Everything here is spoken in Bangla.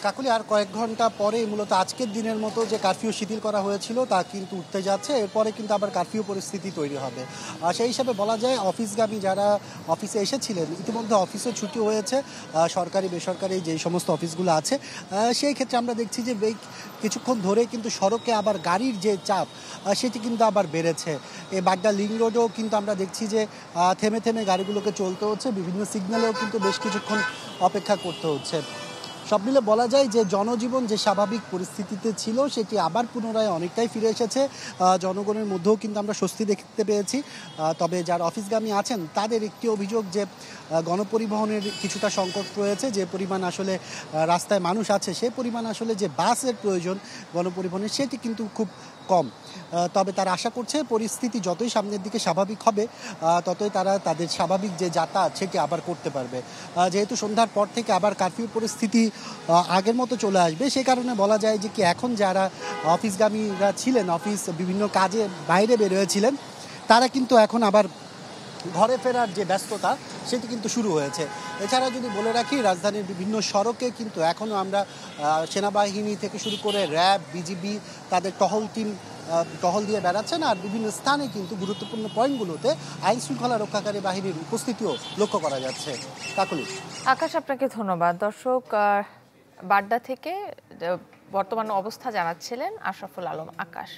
কাকুলি আর কয়েক ঘন্টা পরেই মূলত আজকের দিনের মতো যে কারফিউ শিথিল করা হয়েছিল তা কিন্তু উঠতে যাচ্ছে। এরপরে কিন্তু আবার কারফিউ পরিস্থিতি তৈরি হবে। সেই হিসাবে বলা যায় অফিসগামী যারা অফিসে এসেছিলেন ইতিমধ্যে অফিসে ছুটি হয়েছে। সরকারি বেসরকারি যে সমস্ত অফিসগুলো আছে সেই ক্ষেত্রে আমরা দেখছি যে কিছুক্ষণ ধরে কিন্তু সড়কে আবার গাড়ির যে চাপ সেটি কিন্তু আবার বেড়েছে। এই বাড্ডা লিং রোডেও কিন্তু আমরা দেখছি যে থেমে থেমে গাড়িগুলোকে চলতে হচ্ছে, বিভিন্ন সিগন্যালেও কিন্তু বেশ কিছুক্ষণ অপেক্ষা করতে হচ্ছে। সব মিলে বলা যায় যে জনজীবন যে স্বাভাবিক পরিস্থিতিতে ছিল সেটি আবার পুনরায় অনেকটাই ফিরে এসেছে। জনগণের মধ্যেও কিন্তু আমরা স্বস্তি দেখতে পেয়েছি। তবে যারা অফিসগামী আছেন তাদের একটি অভিযোগ যে গণপরিবহনের কিছুটা সংকট রয়েছে। যে পরিমাণ আসলে রাস্তায় মানুষ আছে সে পরিমাণ আসলে যে বাসের প্রয়োজন গণপরিবহনের সেটি কিন্তু খুব কম। তবে তারা আশা করছে পরিস্থিতি যতই সামনের দিকে স্বাভাবিক হবে ততই তারা তাদের স্বাভাবিক যে যাতায়াত সেটি আবার করতে পারবে। যেহেতু সন্ধ্যার পর থেকে আবার কারফিউ পরিস্থিতি আগের মতো চলে আসবে, সে কারণে বলা যায় যে কি এখন যারা অফিসগামীরা ছিলেন, অফিস বিভিন্ন কাজে বাইরে বের হয়েছিলেন, তারা কিন্তু এখন আবার ঘরে ফেরার যে ব্যস্ততা সেটি কিন্তু শুরু হয়েছে। এছাড়া যদি বলে রাখি রাজধানীর বিভিন্ন সড়কে কিন্তু এখনও আমরা সেনাবাহিনী থেকে শুরু করে র্যাব, বিজিবি তাদের টহল দিয়ে বেড়াচ্ছেন। আর বিভিন্ন স্থানে কিন্তু গুরুত্বপূর্ণ পয়েন্টগুলোতে আইন শৃঙ্খলা রক্ষাকারী বাহিনীর উপস্থিতিও লক্ষ্য করা যাচ্ছে। কাকলি। আকাশ, আপনাকে ধন্যবাদ। দর্শক, বাড্ডা থেকে বর্তমান অবস্থা জানাচ্ছিলেন আশরাফুল আলম আকাশ।